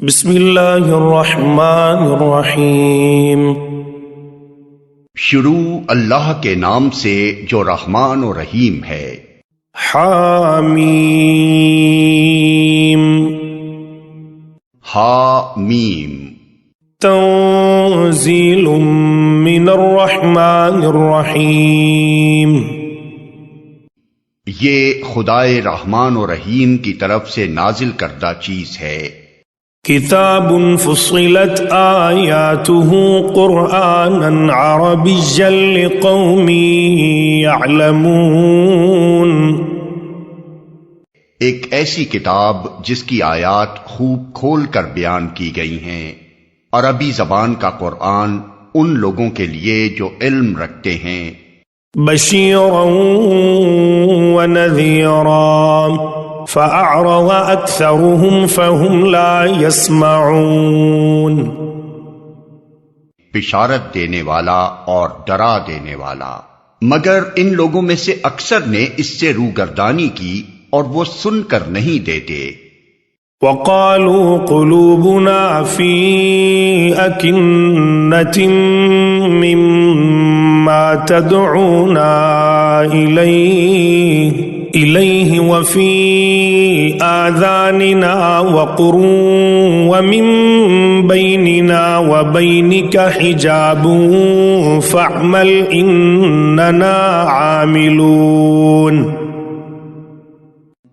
بسم اللہ الرحمن الرحیم۔ شروع اللہ کے نام سے جو رحمان و رحیم ہے۔ حامیم حامیم تنزیل من الرحمن الرحیم۔ یہ خدائے رحمان و رحیم کی طرف سے نازل کردہ چیز ہے۔ کتاب فصلت آیاتہ قرآنا عربیا لقوم یعلمون۔ ایک ایسی کتاب جس کی آیات خوب کھول کر بیان کی گئی ہیں، عربی زبان کا قرآن ان لوگوں کے لیے جو علم رکھتے ہیں۔ بشیرا ونذیرا فأعرض أكثرهم فهم لا يسمعون۔ بشارت دینے والا اور ڈرا دینے والا، مگر ان لوگوں میں سے اکثر نے اس سے روگردانی کی اور وہ سن کر نہیں دیتے۔ وقالوا قلوبنا في أكنة مما تدعونا إليه وفي آذاننا وقر ومن بيننا وبينك حجاب فاعمل إننا عاملون۔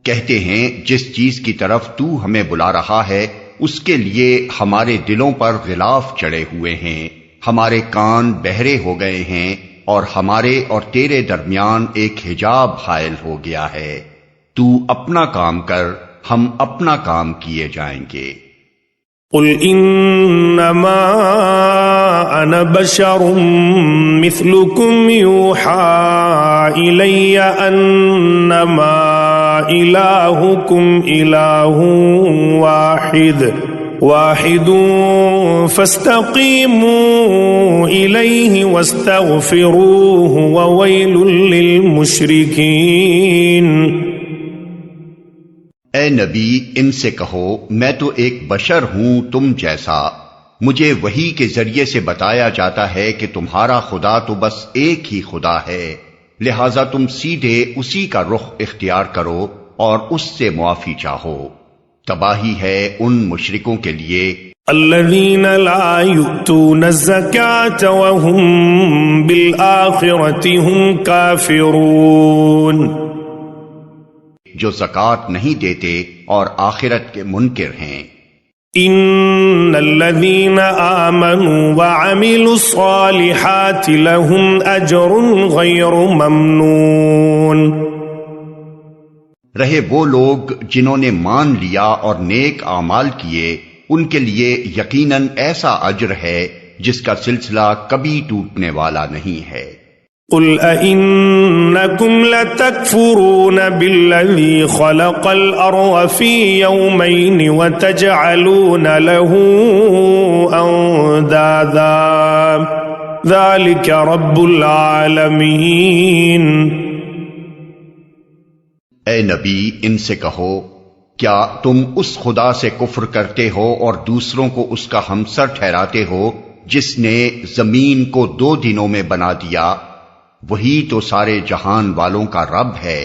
کہتے ہیں جس چیز کی طرف تو ہمیں بلا رہا ہے اس کے لیے ہمارے دلوں پر غلاف چڑھے ہوئے ہیں، ہمارے کان بہرے ہو گئے ہیں اور ہمارے اور تیرے درمیان ایک حجاب حائل ہو گیا ہے۔ تو اپنا کام کر، ہم اپنا کام کیے جائیں گے۔ قل انما انا بشر مثلكم يوحى الي انما الهكم اله واحد فاستقیموا الیہ واستغفروہ وویل للمشرکین۔ اے نبی، ان سے کہو میں تو ایک بشر ہوں تم جیسا، مجھے وحی کے ذریعے سے بتایا جاتا ہے کہ تمہارا خدا تو بس ایک ہی خدا ہے، لہذا تم سیدھے اسی کا رخ اختیار کرو اور اس سے معافی چاہو۔ تباہی ہے ان مشرکوں کے لیے الذین لا یؤتون الزکاة وهم بالآخرة هم کافرون، جو زکوٰۃ نہیں دیتے اور آخرت کے منکر ہیں۔ ان الذین آمنوا وعملوا الصالحات لهم اجر غیر ممنون۔ رہے وہ لوگ جنہوں نے مان لیا اور نیک اعمال کیے، ان کے لیے یقیناً ایسا اجر ہے جس کا سلسلہ کبھی ٹوٹنے والا نہیں ہے۔ قل أئنكم لتكفرون بالذي خلق الأرض في يومين وتجعلون له أندادا ذلك رب العالمين۔ اے نبی، ان سے کہو کیا تم اس خدا سے کفر کرتے ہو اور دوسروں کو اس کا ہمسر ٹھہراتے ہو جس نے زمین کو 2 دنوں میں بنا دیا؟ وہی تو سارے جہان والوں کا رب ہے۔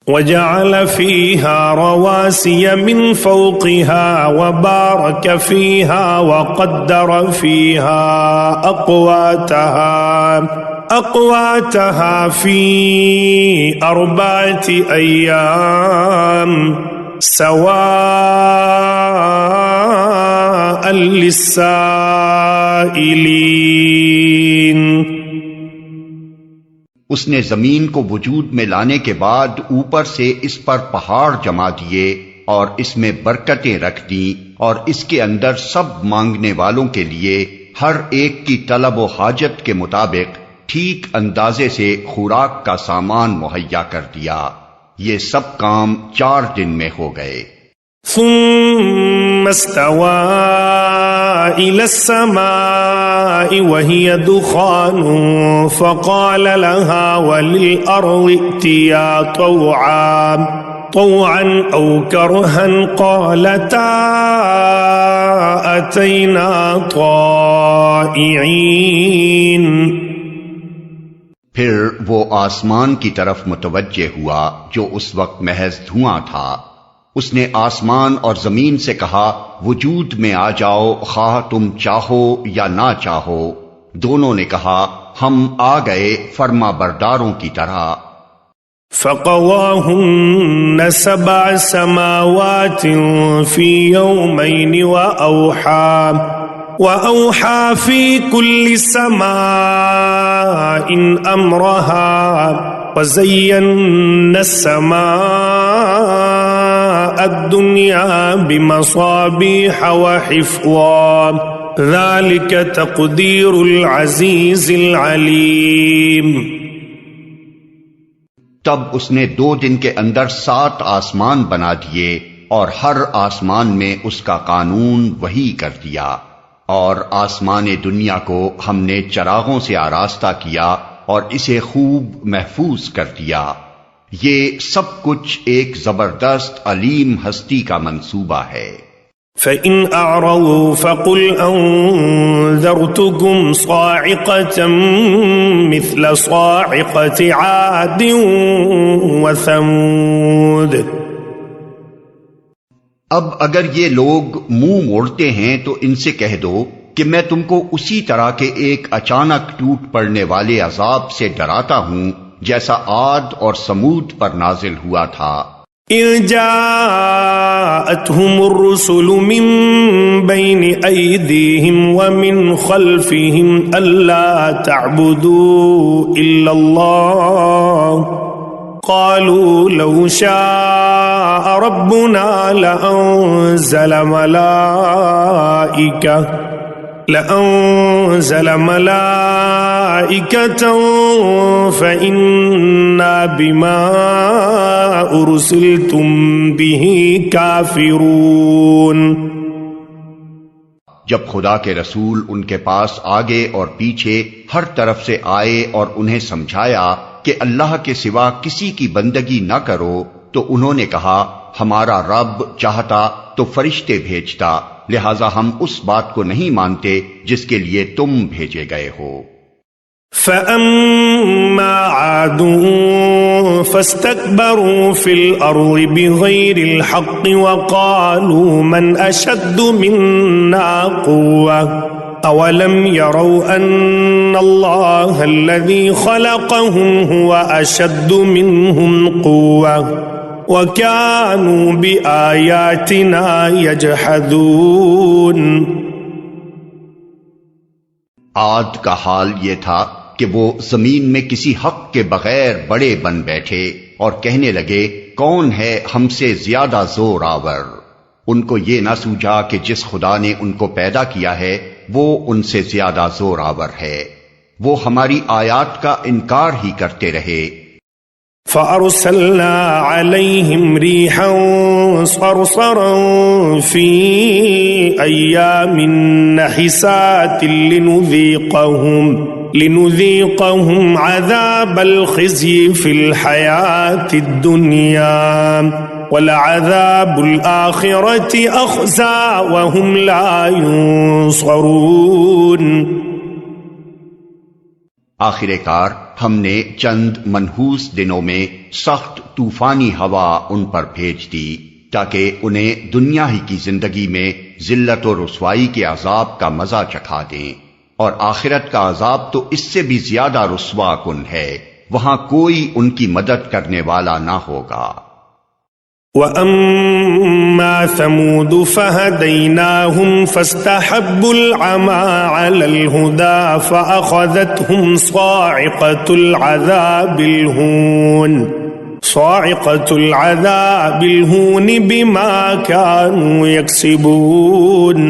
وجعل فيها رواسي من فوقها وبارك فيها وقدر فيها أقواتها في 4 أيام سواء للسائلين۔ اس نے زمین کو وجود میں لانے کے بعد اوپر سے اس پر پہاڑ جما دیے اور اس میں برکتیں رکھ دیں اور اس کے اندر سب مانگنے والوں کے لیے ہر ایک کی طلب و حاجت کے مطابق ٹھیک اندازے سے خوراک کا سامان مہیا کر دیا۔ یہ سب کام 4 دن میں ہو گئے۔ ثم استوى إلى السماء وهي دخان فقال لها وللأرض ائتيا طوعا أو كرها قالتا أتينا طائعين. پھر وہ آسمان کی طرف متوجہ ہوا جو اس وقت محض دھواں تھا. اس نے آسمان اور زمین سے کہا وجود میں آ جاؤ خواہ تم چاہو یا نہ چاہو. دونوں نے کہا ہم آ گئے فرما برداروں کی طرح. فقواهن 7 سماوات في يومين وأوحى في كل سماء أمرها وزينا السماء الدنيا بمصابيح وحفظا ذلك تقدير العزيز العليم. تب اس نے 2 دن کے اندر 7 آسمان بنا دیے اور ہر آسمان میں اس کا قانون وحی کر دیا. اور آسمان دنیا کو ہم نے چراغوں سے آراستہ کیا اور اسے خوب محفوظ کر دیا. یہ سب کچھ ایک زبردست علیم ہستی کا منصوبہ ہے. فَإِنْ أَعْرَضُوا فَقُلْ أَنذَرْتُكُمْ صَاعِقَةً مِثْلَ صَاعِقَةِ عَادٍ وَثَمُودَ. اب اگر یہ لوگ منہ موڑتے ہیں تو ان سے کہہ دو کہ میں تم کو اسی طرح کے ایک اچانک ٹوٹ پڑنے والے عذاب سے ڈراتا ہوں جیسا عاد اور سمود پر نازل ہوا تھا. إِذْ جَاءَتْهُمُ الرُّسُلُ مِنْ بَيْنِ أَيْدِيهِمْ وَمِنْ خَلْفِهِمْ أَلَّا تَعْبُدُوا إِلَّا اللَّهَ قَالُوا لَوْ شَاءَ رَبُّنَا لَأَنزَلَ مَلَائِكَةً فَإِنَّا بِمَا أُرْسِلْتُمْ بِهِ كَافِرُونَ. جب خدا کے رسول ان کے پاس آگے اور پیچھے ہر طرف سے آئے اور انہیں سمجھایا کہ اللہ کے سوا کسی کی بندگی نہ کرو تو انہوں نے کہا ہمارا رب چاہتا تو فرشتے بھیجتا، لہذا ہم اس بات کو نہیں مانتے جس کے لیے تم بھیجے گئے ہو. فَأَمَّا عَادٌ فَاسْتَكْبَرُوا فِي الْأَرْضِ بِغَيْرِ الْحَقِّ وَقَالُوا مَنْ أَشَدُّ مِنَّا قُوَّةً أَوَلَمْ يَرَوْا أَنَّ اللَّهَ الَّذِي خَلَقَهُمْ هُوَ أَشَدُّ مِنْهُمْ قُوَّةً وَكَانُوا بِآيَاتِنَا يَجْحَدُونَ. عاد کا حال یہ تھا کہ وہ زمین میں کسی حق کے بغیر بڑے بن بیٹھے اور کہنے لگے کون ہے ہم سے زیادہ زور آور. ان کو یہ نہ سوجا کہ جس خدا نے ان کو پیدا کیا ہے وہ ان سے زیادہ زور آور ہے. وہ ہماری آیات کا انکار ہی کرتے رہے. فَأَرْسَلْنَا عَلَيْهِمْ رِيحًا صَرْصَرًا فِي أَيَّامٍ نَحِسَاتٍ لِنُذِيقَهُمْ عَذَابَ الْخِزْيِ فِي الْحَيَاةِ الدُّنْيَا وَلَعَذَابُ الْآخِرَةِ أَخْزَى وَهُمْ لَا يُنصَرُونَ. آخر کار ہم نے چند منحوس دنوں میں سخت طوفانی ہوا ان پر بھیج دی تاکہ انہیں دنیا ہی کی زندگی میں ذلت و رسوائی کے عذاب کا مزہ چکھا دیں، اور آخرت کا عذاب تو اس سے بھی زیادہ رسوا کن ہے، وہاں کوئی ان کی مدد کرنے والا نہ ہوگا. وَأَمَّا ثَمُودُ فَهَدَيْنَاهُمْ فَاسْتَحَبُّوا الْعَمَى عَلَى الْهُدَى فَأَخَذَتْهُمْ صَاعِقَةُ الْعَذَابِ الْهُونِ بِمَا كَانُوا يَكْسِبُونَ.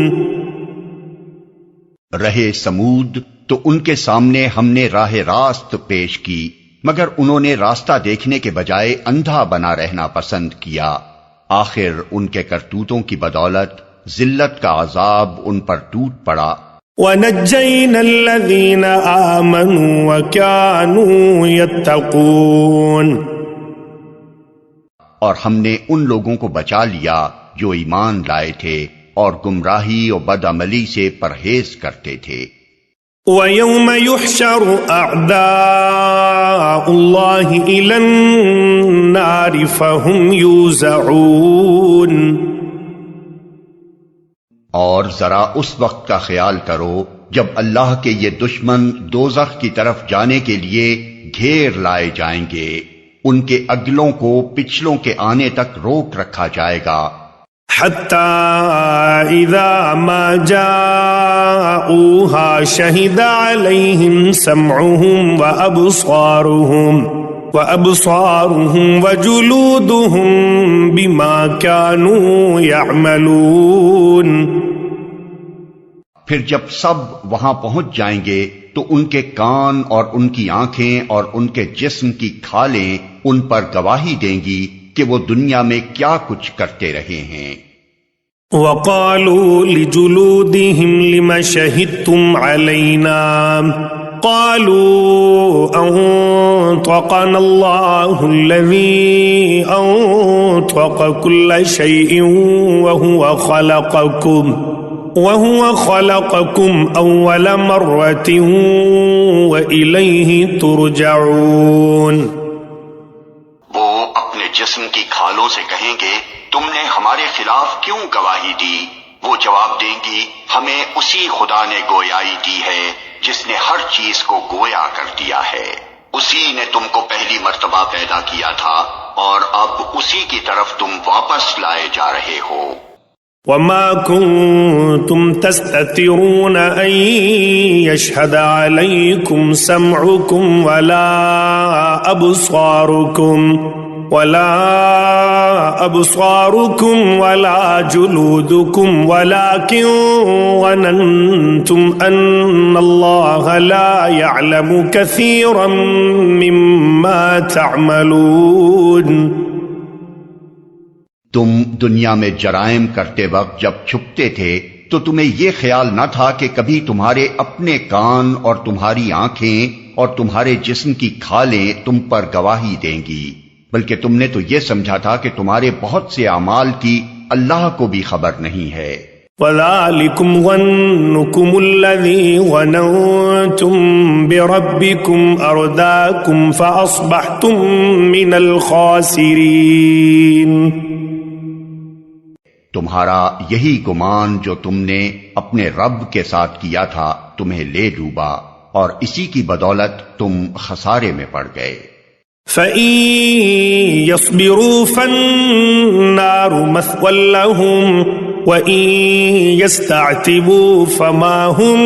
رہے سمود تو ان کے سامنے ہم نے راہ راست پیش کی، مگر انہوں نے راستہ دیکھنے کے بجائے اندھا بنا رہنا پسند کیا. آخر ان کے کرتوتوں کی بدولت ذلت کا عذاب ان پر ٹوٹ پڑا. وَنَجَّيْنَا الَّذِينَ آمَنُوا وَكَانُوا يَتَّقُونَ. اور ہم نے ان لوگوں کو بچا لیا جو ایمان لائے تھے اور گمراہی اور بدعملی سے پرہیز کرتے تھے۔ وَيَوْمَ يُحْشَرُ أَعْدَاءُ اللَّهِ إِلَى النَّارِ فَهُمْ يُوزَعُونَ۔ اور ذرا اس وقت کا خیال کرو جب اللہ کے یہ دشمن دوزخ کی طرف جانے کے لیے گھیر لائے جائیں گے، ان کے اگلوں کو پچھلوں کے آنے تک روک رکھا جائے گا۔ حَتَّى إِذَا مَا جَاءُوهَا شَهِدَ عَلَيْهِمْ سَمْعُهُمْ وَأَبْصَارُهُمْ وَجُلُودُهُمْ بِمَا كَانُوا يَعْمَلُونَ۔ پھر جب سب وہاں پہنچ جائیں گے تو ان کے کان اور ان کی آنکھیں اور ان کے جسم کی کھالیں ان پر گواہی دیں گی کہ وہ دنیا میں کیا کچھ کرتے رہے ہیں۔ وَقَالُوا لِجُلُودِهِمْ لِمَ شَهِدتُّمْ عَلَيْنَا قَالُوا أَنطَقَنَا اللَّهُ الَّذِي أَنطَقَ كُلَّ شَيْءٍ وَهُوَ خَلَقَكُمْ أَوَّلَ مَرَّةٍ وَإِلَيْهِ تُرْجَعُونَ۔ وہ اپنے جسم کی کھالوں سے کہیں گے تم نے ہمارے خلاف کیوں گواہی دی؟ وہ جواب دیں گی ہمیں اسی خدا نے گویائی دی ہے جس نے ہر چیز کو گویا کر دیا ہے، اسی نے تم کو پہلی مرتبہ پیدا کیا تھا اور اب اسی کی طرف تم واپس لائے جا رہے ہو۔ وَمَا كُنتُمْ تَسْتَتِرُونَ أَن يَشْهَدَ عَلَيْكُمْ سَمْعُكُمْ وَلَا أَبْصَارُكُمْ وَلَا جُلُودُكُمْ وَلَكِنْ ظَنَنْتُمْ أَنَّ اللَّهَ لَا يَعْلَمُ كَثِيرًا مِّمَّا تَعْمَلُونَ۔ تم دنیا میں جرائم کرتے وقت جب چھپتے تھے تو تمہیں یہ خیال نہ تھا کہ کبھی تمہارے اپنے کان اور تمہاری آنکھیں اور تمہارے جسم کی کھالیں تم پر گواہی دیں گی، بلکہ تم نے تو یہ سمجھا تھا کہ تمہارے بہت سے اعمال کی اللہ کو بھی خبر نہیں ہے۔ وَذَلِكُمْ ظَنُّكُمُ الَّذِي ظَنَنْتُمْ بِرَبِّكُمْ أَرْدَاكُمْ فَأَصْبَحْتُمْ مِنَ الْخَاسِرِينَ۔ تمہارا یہی گمان جو تم نے اپنے رب کے ساتھ کیا تھا تمہیں لے ڈوبا اور اسی کی بدولت تم خسارے میں پڑ گئے۔ فَإِن يَصْبِرُوا فَالنَّارُ مَثْوًى لَهُمْ وَإِن يَسْتَعْتِبُوا فَمَا هُمْ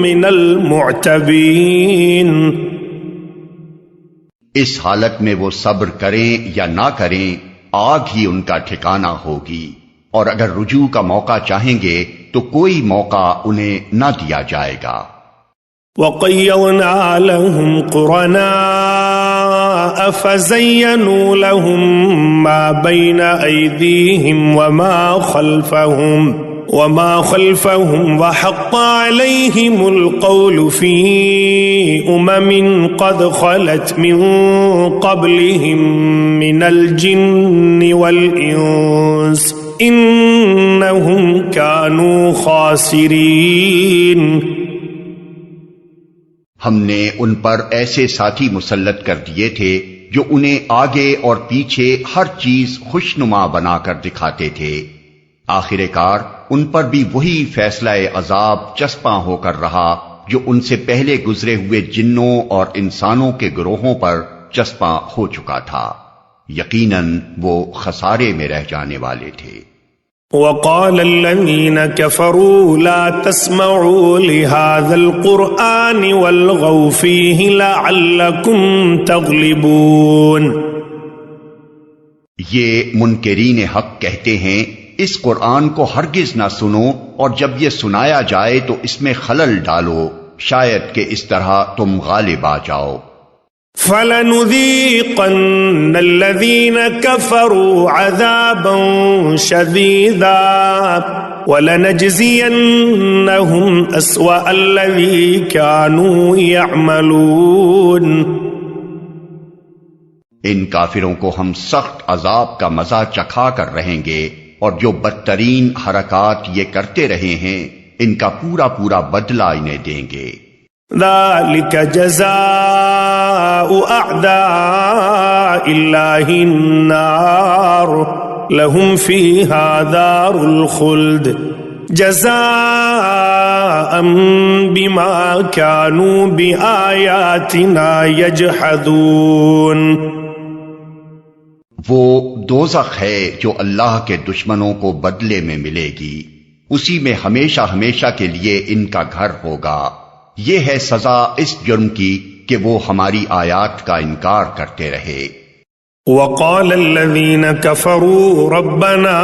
مِنَ الْمُعْتَبِينَ۔ اس حالت میں وہ صبر کریں یا نہ کریں آگ ہی ان کا ٹھکانہ ہوگی، اور اگر رجوع کا موقع چاہیں گے تو کوئی موقع انہیں نہ دیا جائے گا۔ وَقَيَّضْنَا لَهُمْ قُرَنَاءَ فَزَيَّنُوا لَهُم مَّا بَيْنَ أَيْدِيهِمْ وَمَا خَلْفَهُمْ وَحَقَّ عَلَيْهِمُ الْقَوْلُ فِي أُمَمٍ قَدْ خَلَتْ مِن قَبْلِهِم مِّنَ الْجِنِّ وَالْإِنسِ إِنَّهُمْ كَانُوا خَاسِرِينَ۔ ہم نے ان پر ایسے ساتھی مسلط کر دیے تھے جو انہیں آگے اور پیچھے ہر چیز خوشنما بنا کر دکھاتے تھے، آخر کار ان پر بھی وہی فیصلہ عذاب چسپاں ہو کر رہا جو ان سے پہلے گزرے ہوئے جنوں اور انسانوں کے گروہوں پر چسپاں ہو چکا تھا، یقیناً وہ خسارے میں رہ جانے والے تھے۔ وَقَالَ الَّذِينَ كَفَرُوا لَا تَسْمَعُوا لِهَذَا الْقُرْآنِ وَالْغَوْا فِيهِ لَعَلَّكُمْ تَغْلِبُونَ۔ یہ منکرین حق کہتے ہیں اس قرآن کو ہرگز نہ سنو، اور جب یہ سنایا جائے تو اس میں خلل ڈالو، شاید کہ اس طرح تم غالب آ جاؤ۔ فَلَنُذِيقَنَّ الَّذِينَ كَفَرُوا عَذَابًا شَدِيدًا وَلَنَجْزِيَنَّهُمْ أَسْوَأَ الَّذِي كَانُوا يَعْمَلُونَ۔ ان کافروں کو ہم سخت عذاب کا مزہ چکھا کر رہیں گے، اور جو بدترین حرکات یہ کرتے رہے ہیں ان کا پورا پورا بدلہ انہیں دیں گے۔ ذلك جزاء أعداء الله النار لهم فيها دار الخلد جزاء بما كانوا بآياتنا يجحدون۔ وہ دوزخ ہے جو اللہ کے دشمنوں کو بدلے میں ملے گی، اسی میں ہمیشہ ہمیشہ کے لیے ان کا گھر ہوگا۔ یہ ہے سزا اس جرم کی کہ وہ ہماری آیات کا انکار کرتے رہے۔ وقال الذين كفروا ربنا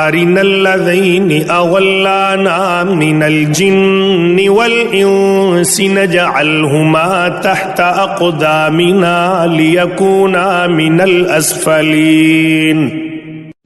أرنا الذين أضلانا من الجن والإنس نجعلهما تحت أقدامنا ليكونا من الأسفلين۔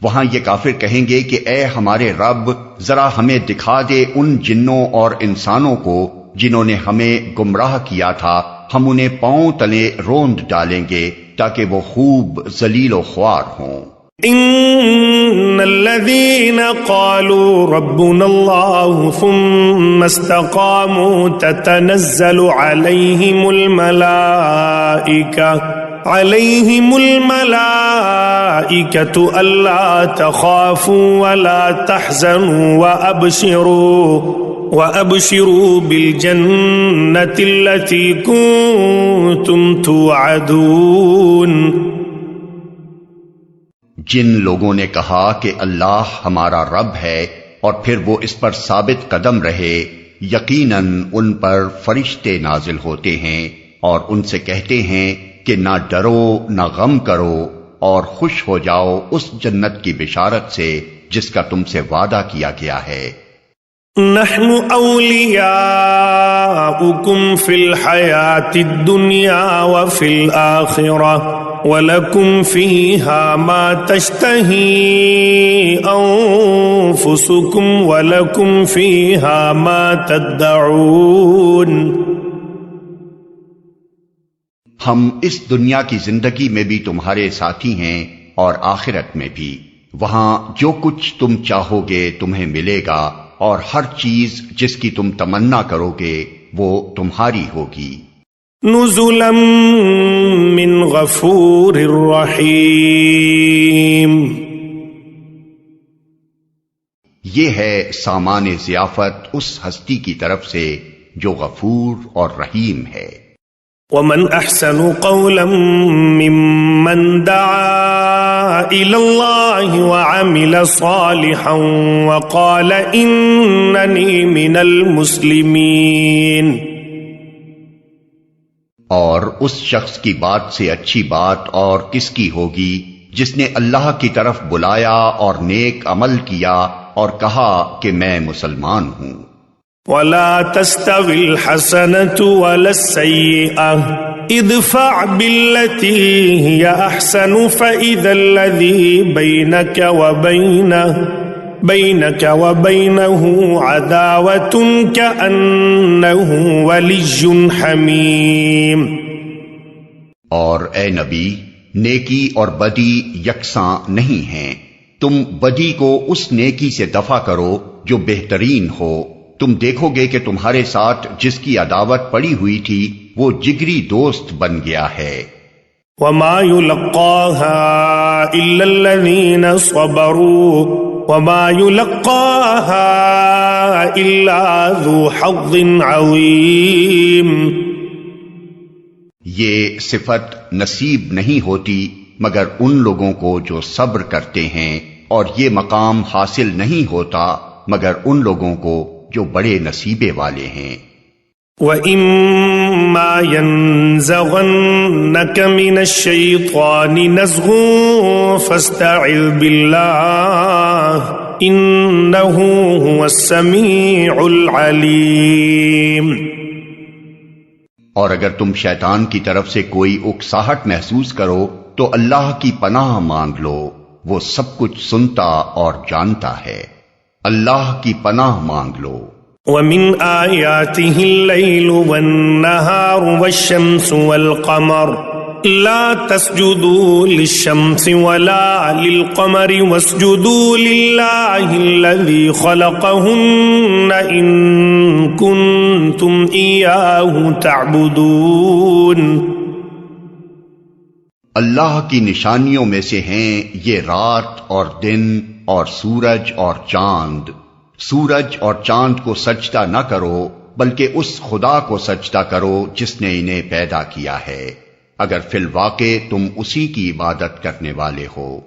وہاں یہ کافر کہیں گے کہ اے ہمارے رب، ذرا ہمیں دکھا دے ان جنوں اور انسانوں کو جنہوں نے ہمیں گمراہ کیا تھا، ہم انہیں پاؤں تلے روند ڈالیں گے تاکہ وہ خوب ذلیل و خوار ہوں۔ ان الذين قالوا ربنا الله ثم استقاموا تتنزل عليهم الملائكة ألا تخافوا ولا تحزنوا وأبشروا بالجنة التي كنتم توعدون۔ جن لوگوں نے کہا کہ اللہ ہمارا رب ہے اور پھر وہ اس پر ثابت قدم رہے، یقیناً ان پر فرشتے نازل ہوتے ہیں اور ان سے کہتے ہیں کہ نہ ڈرو نہ غم کرو اور خوش ہو جاؤ اس جنت کی بشارت سے جس کا تم سے وعدہ کیا گیا ہے۔ نحن اولیاؤکم فی الحیاة الدنیا وفی الآخرہ وَلَكُمْ فِيهَا مَا تَشْتَهِي أَنفُسُكُمْ وَلَكُمْ فِيهَا مَا تَدَّعُونَ۔ ہم اس دنیا کی زندگی میں بھی تمہارے ساتھی ہیں اور آخرت میں بھی، وہاں جو کچھ تم چاہو گے تمہیں ملے گا، اور ہر چیز جس کی تم تمنا کرو گے وہ تمہاری ہوگی۔ نزلا من غفور رحیم، یہ ہے سامان ضیافت اس ہستی کی طرف سے جو غفور اور رحیم ہے۔ ومن احسن قولا ممن دعا الى اللہ وعمل صالحا وقال اننی من المسلمین۔ اور اس شخص کی بات سے اچھی بات اور کس کی ہوگی جس نے اللہ کی طرف بلایا اور نیک عمل کیا اور کہا کہ میں مسلمان ہوں۔ وَلَا تَسْتَوِي الْحَسَنَةُ وَلَا السَّيِّئَةُ ادْفَعْ بِالَّتِي هِيَ أَحْسَنُ فَإِذَا الَّذِي بَيْنَكَ وَبَيْنَهُ عَدَاوَةٌ كَأَنَّهُ وَلِيٌّ حَمِيمٌ۔ اور اے نبی، نیکی اور بدی یکساں نہیں ہیں، تم بدی کو اس نیکی سے دفع کرو جو بہترین ہو، تم دیکھو گے کہ تمہارے ساتھ جس کی عداوت پڑی ہوئی تھی وہ جگری دوست بن گیا ہے۔ وَمَا يُلَقَّاهَا إِلَّا الَّذِينَ صَبَرُوا وَمَا يُلَقَّاهَا إِلَّا ذُو حَظٍّ عَظِيمٍ۔ یہ صفت نصیب نہیں ہوتی مگر ان لوگوں کو جو صبر کرتے ہیں، اور یہ مقام حاصل نہیں ہوتا مگر ان لوگوں کو جو بڑے نصیبے والے ہیں۔ وَإِمَّا يَنزَغَنَّكَ مِنَ الشَّيْطَانِ نَزْغٌ فَاسْتَعِذْ بِاللَّهِ إِنَّهُ هُوَ السَّمِيعُ الْعَلِيمُ۔ اور اگر تم شیطان کی طرف سے کوئی اکساہٹ محسوس کرو تو اللہ کی پناہ مانگ لو، وہ سب کچھ سنتا اور جانتا ہے۔ اللہ کی پناہ مانگ لو۔ وَمِنْ آيَاتِهِ اللَّيْلُ وَالنَّهَارُ وَالشَّمْسُ وَالْقَمَرُ لا تسجدوا للشمس ولا للقمر واسجدوا لله الذي خلقهن إن كنتم إياه تعبدون۔ اللہ کی نشانیوں میں سے ہیں یہ رات اور دن اور سورج اور چاند۔ سورج اور چاند کو سجدہ نہ کرو بلکہ اس خدا کو سجدہ کرو جس نے انہیں پیدا کیا ہے، اگر فی الواقع تم اسی کی عبادت کرنے والے ہو۔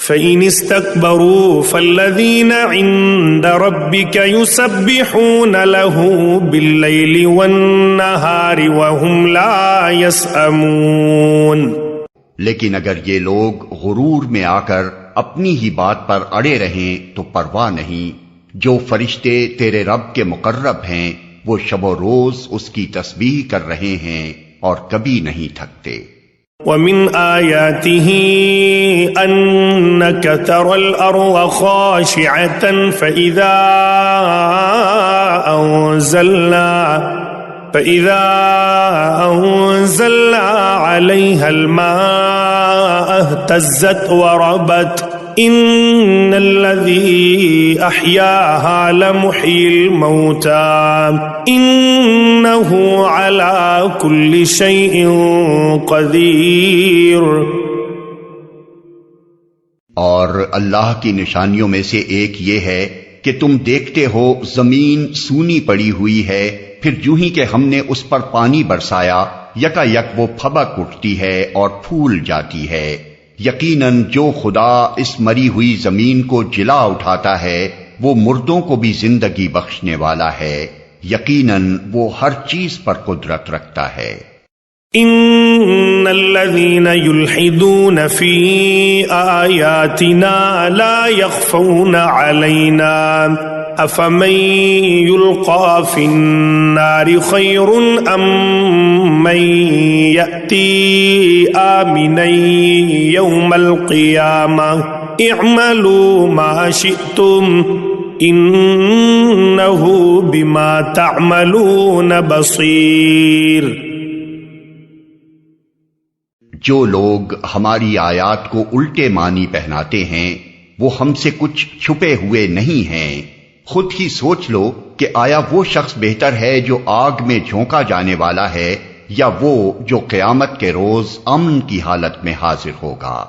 فَإِنِ اسْتَكْبَرُوا فَالَّذِينَ عِندَ رَبِّكَ يُسَبِّحُونَ لَهُ بِاللَّيْلِ وَالنَّهَارِ وَهُمْ لَا يَسْأَمُونَ۔ لیکن اگر یہ لوگ غرور میں آ کر اپنی ہی بات پر اڑے رہیں تو پرواہ نہیں، جو فرشتے تیرے رب کے مقرب ہیں وہ شب و روز اس کی تسبیح کر رہے ہیں اور کبھی نہیں تھکتے۔ وَمِنْ آيَاتِهِ أَنَّكَ تَرَى الْأَرْضَ خَاشِعَةً فَإِذَا أَنزَلْنَا عَلَيْهَا الْمَاءَ اهْتَزَّتْ وَرَبَتْ إِنَّ الَّذِي أَحْيَاهَا لَمُحْيِي الْمَوْتَى إِنَّهُ عَلَى كُلِّ شَيْءٍ قَدِيرٌ۔ اور اللہ کی نشانیوں میں سے ایک یہ ہے کہ تم دیکھتے ہو زمین سونی پڑی ہوئی ہے، پھر یوں ہی کہ ہم نے اس پر پانی برسایا یکا یک وہ پھبک اٹھتی ہے اور پھول جاتی ہے۔ یقیناً جو خدا اس مری ہوئی زمین کو جلا اٹھاتا ہے وہ مردوں کو بھی زندگی بخشنے والا ہے، یقیناً وہ ہر چیز پر قدرت رکھتا ہے۔ ان الذين يلحدون في آياتنا لا يخفون علينا افمن يلقى في النار خير ام من يأتي آمنا يوم القيامة اعملوا ما شئتم انه بما تعملون بصير۔ جو لوگ ہماری آیات کو الٹے معنی پہناتے ہیں وہ ہم سے کچھ چھپے ہوئے نہیں ہیں۔ خود ہی سوچ لو کہ آیا وہ شخص بہتر ہے جو آگ میں جھونکا جانے والا ہے یا وہ جو قیامت کے روز امن کی حالت میں حاضر ہوگا۔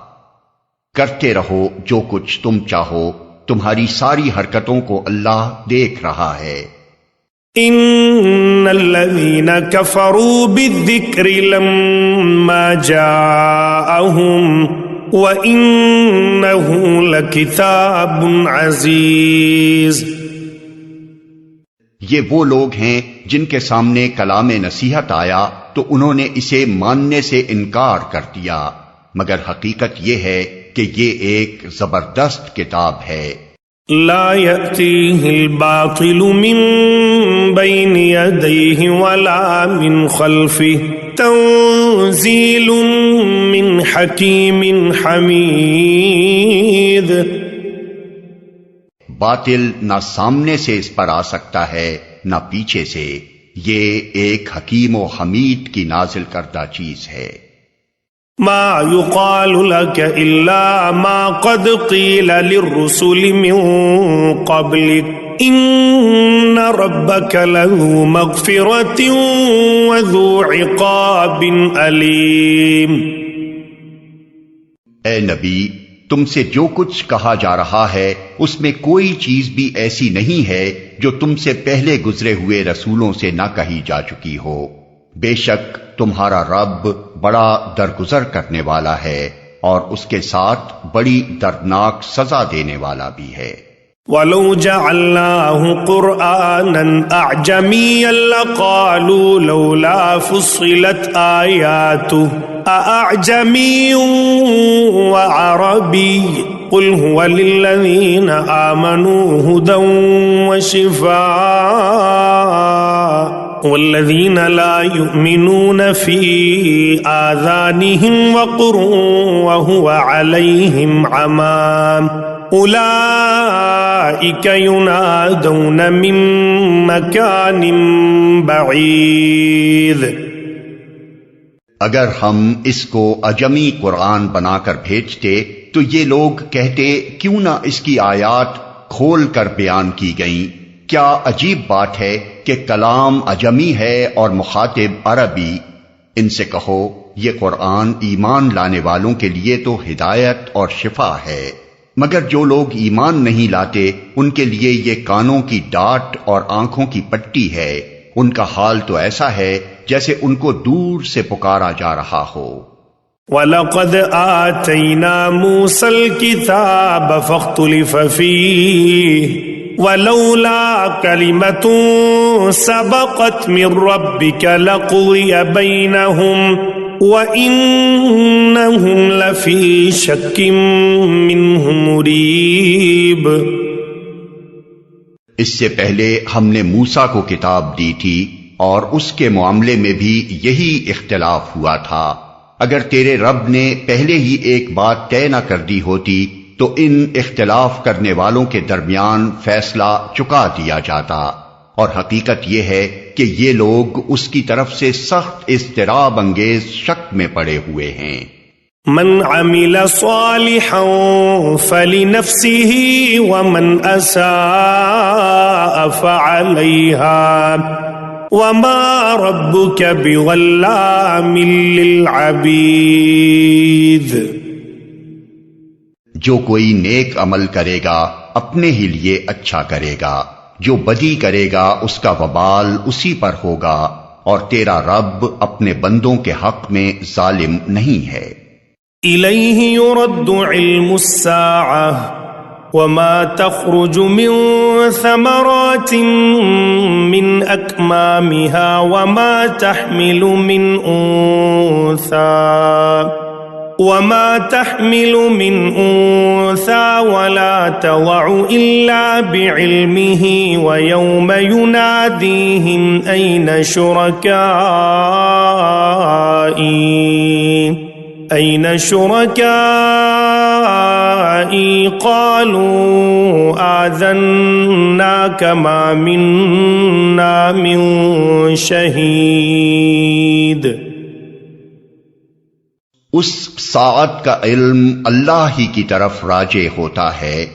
کرتے رہو جو کچھ تم چاہو، تمہاری ساری حرکتوں کو اللہ دیکھ رہا ہے۔ ان الذين كفروا بالذكر لما جاءهم وانه لكتاب عزيز۔ یہ وہ لوگ ہیں جن کے سامنے کلام نصیحت آیا تو انہوں نے اسے ماننے سے انکار کر دیا، مگر حقیقت یہ ہے کہ یہ ایک زبردست کتاب ہے۔ لا يأتيه الباطل من بين يديه ولا من خلفه تنزيل من حكيم حميد۔ باطل نہ سامنے سے اس پر آ سکتا ہے نہ پیچھے سے، یہ ایک حکیم و حمید کی نازل کردہ چیز ہے۔ ما يقال لك إلا ما قد قيل للرسل من قبلك إن ربك له مغفرة وذو عقاب أليم۔ اے نبی، تم سے جو کچھ کہا جا رہا ہے اس میں کوئی چیز بھی ایسی نہیں ہے جو تم سے پہلے گزرے ہوئے رسولوں سے نہ کہی جا چکی ہو۔ بے شک تمہارا رب بڑا درگزر کرنے والا ہے اور اس کے ساتھ بڑی دردناک سزا دینے والا بھی ہے۔ وَلَوْ جَعَلْنَاهُ قُرْآنًا أَعْجَمِيًّا لَقَالُوا لَوْلَا فُصِّلَتْ آيَاتُهُ أَأَعْجَمِيٌّ وَعَرَبِيٌّ قُلْ هُوَ لِلَّذِينَ آمَنُوا هُدًى وَشِفَاءٌ والذین لا یؤمنون فی آذانہم وقر وہو علیہم عمی اولئک ینادون من مکان بعید۔ اگر ہم اس کو اجمی قرآن بنا کر بھیجتے تو یہ لوگ کہتے کیوں نہ اس کی آیات کھول کر بیان کی گئیں، کیا عجیب بات ہے کہ کلام اجمی ہے اور مخاطب عربی۔ ان سے کہو یہ قرآن ایمان لانے والوں کے لیے تو ہدایت اور شفا ہے، مگر جو لوگ ایمان نہیں لاتے ان کے لیے یہ کانوں کی ڈاٹ اور آنکھوں کی پٹی ہے، ان کا حال تو ایسا ہے جیسے ان کو دور سے پکارا جا رہا ہو۔ وَلَقَدْ آتَيْنَا مُوسَى الْكِتَابَ فَاخْتُلِفَ فِيهِ وَلَوْلَا كَلِمَةٌ سَبَقَتْ مِنْ رَبِّكَ لَقُضِيَ بَيْنَهُمْ وَإِنَّهُمْ لَفِي شَكٍّ مِّنْهُ مُرِيبٍ۔ اس سے پہلے ہم نے موسیٰ کو کتاب دی تھی اور اس کے معاملے میں بھی یہی اختلاف ہوا تھا۔ اگر تیرے رب نے پہلے ہی ایک بات طے نہ کر دی ہوتی تو ان اختلاف کرنے والوں کے درمیان فیصلہ چکا دیا جاتا، اور حقیقت یہ ہے کہ یہ لوگ اس کی طرف سے سخت اضطراب انگیز شک میں پڑے ہوئے ہیں۔ من عمل صالحا فلنفسه ومن اساء فعليها وما ربك بظلام للعبید۔ جو کوئی نیک عمل کرے گا اپنے ہی لیے اچھا کرے گا، جو بدی کرے گا اس کا وبال اسی پر ہوگا، اور تیرا رب اپنے بندوں کے حق میں ظالم نہیں ہے۔ إليه يرد علم الساعة وما تخرج من ثمرات من أكمامها وما تحمل من أنثى ولا تضع إلا بعلمه ويوم يناديهم أين شركائي قالوا آذناك ما منا من شهيد۔ اس ساعت کا علم اللہ ہی کی طرف راجع ہوتا ہے،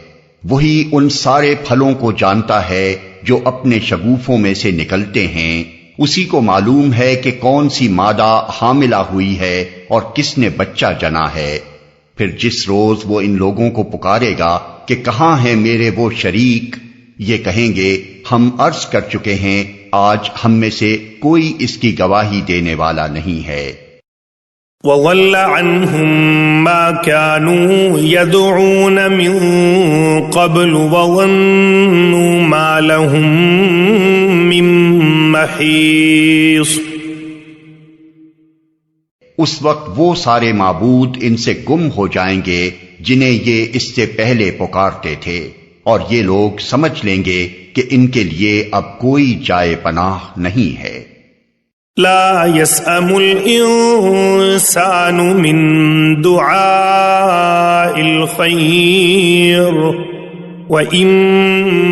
وہی ان سارے پھلوں کو جانتا ہے جو اپنے شگوفوں میں سے نکلتے ہیں، اسی کو معلوم ہے کہ کون سی مادہ حاملہ ہوئی ہے اور کس نے بچہ جنا ہے۔ پھر جس روز وہ ان لوگوں کو پکارے گا کہ کہاں ہیں میرے وہ شریک، یہ کہیں گے ہم عرض کر چکے ہیں آج ہم میں سے کوئی اس کی گواہی دینے والا نہیں ہے۔ وَضَلَّ عَنْهُمْ مَا كَانُوا يَدْعُونَ مِن قَبْلُ وَظَنُّوا مَا لَهُم مِّن مَّحِيصٍ۔ اس وقت وہ سارے معبود ان سے گم ہو جائیں گے جنہیں یہ اس سے پہلے پکارتے تھے، اور یہ لوگ سمجھ لیں گے کہ ان کے لیے اب کوئی جائے پناہ نہیں ہے۔ لا يسأم الإنسان من دعاء الخير وإن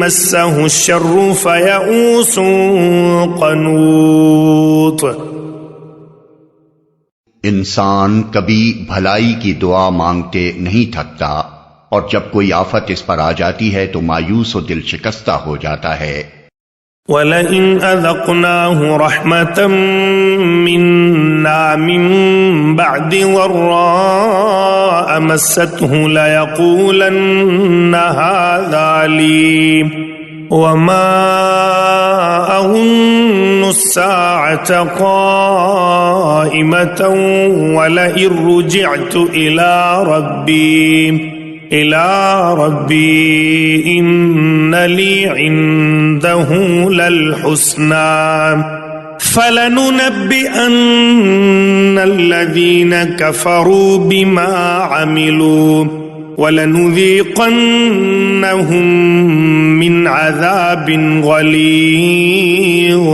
مسه الشر فيئوس قنوط۔ انسان کبھی بھلائی کی دعا مانگتے نہیں تھکتا، اور جب کوئی آفت اس پر آ جاتی ہے تو مایوس و دل شکستہ ہو جاتا ہے۔ وَلَئِنْ أَذَقْنَاهُ رَحْمَةً مِنَّا مِن بَعْدِ ضَرَّاءَ مَسَّتْهُ لَيَقُولَنَّ هَذَا لِي وَمَا أَظُنُّ السَّاعَةَ قَائِمَةً وَلَئِن رُجِعْتُ إِلَى ربي إن لي عنده للحسنى فلننبئن الذين كفروا بما عملوا ولنذيقنهم من عذاب غليظ۔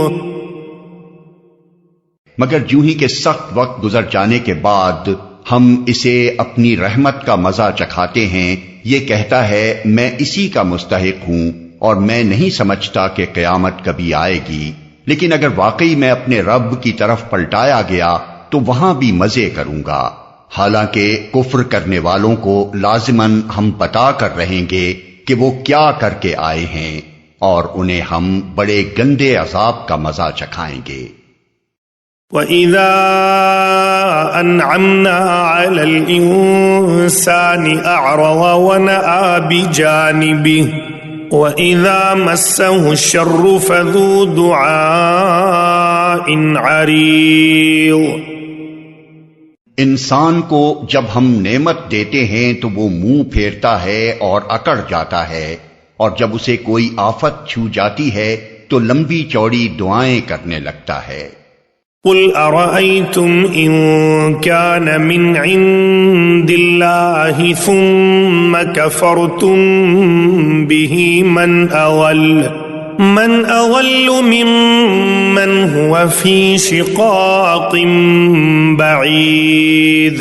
مگر جوں ہی کہ سخت وقت گزر جانے کے بعد ہم اسے اپنی رحمت کا مزہ چکھاتے ہیں، یہ کہتا ہے میں اسی کا مستحق ہوں اور میں نہیں سمجھتا کہ قیامت کبھی آئے گی، لیکن اگر واقعی میں اپنے رب کی طرف پلٹایا گیا تو وہاں بھی مزے کروں گا، حالانکہ کفر کرنے والوں کو لازماً ہم بتا کر رہیں گے کہ وہ کیا کر کے آئے ہیں، اور انہیں ہم بڑے گندے عذاب کا مزہ چکھائیں گے۔ وَإِذَا أَنْعَمْنَا عَلَى الْإِنسَانِ أَعْرَضَ وَنَأَىٰ بِجَانِبِهِ وَإِذَا مَسَّهُ الشَّرُّ فَذُو دُعَاءٍ عَرِيضٍ۔ انسان کو جب ہم نعمت دیتے ہیں تو وہ منہ پھیرتا ہے اور اکڑ جاتا ہے، اور جب اسے کوئی آفت چھو جاتی ہے تو لمبی چوڑی دعائیں کرنے لگتا ہے۔ قل أرأيتم إن كان من عند الله ثم كفرتم به من أضل ممن هو في شقاق بعيد۔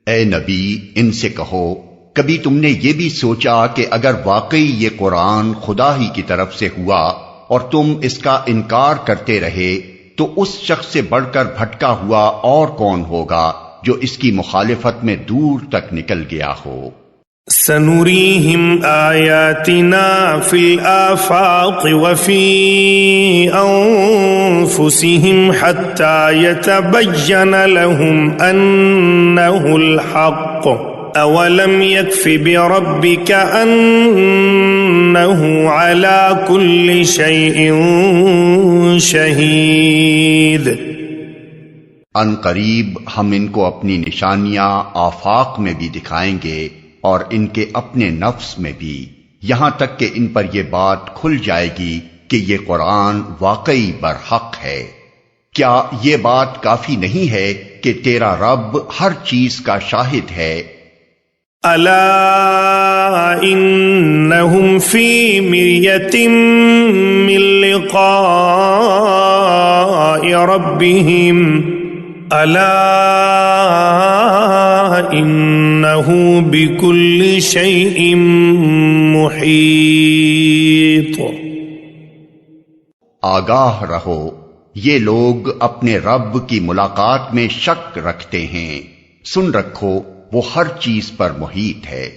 اے نبی، ان سے کہو، کبھی تم نے یہ بھی سوچا کہ اگر واقعی یہ قرآن خدا ہی کی طرف سے ہوا اور تم اس کا انکار کرتے رہے تو اس شخص سے بڑھ کر بھٹکا ہوا اور کون ہوگا جو اس کی مخالفت میں دور تک نکل گیا ہو۔ سنريهم آياتنا في الآفاق وفي أنفسهم حتى يتبين لهم أنه الحق أولم يكف بربك أنه على كل شيء شهيد۔ ان قریب ہم ان کو اپنی نشانیاں آفاق میں بھی دکھائیں گے اور ان کے اپنے نفس میں بھی، یہاں تک کہ ان پر یہ بات کھل جائے گی کہ یہ قرآن واقعی برحق ہے۔ کیا یہ بات کافی نہیں ہے کہ تیرا رب ہر چیز کا شاہد ہے؟ الا انہم فی مریۃ من لقاء ربہم الا انہ بکل شیء محیط۔ آگاہ رہو، یہ لوگ اپنے رب کی ملاقات میں شک رکھتے ہیں، سن رکھو وہ ہر چیز پر محیط ہے۔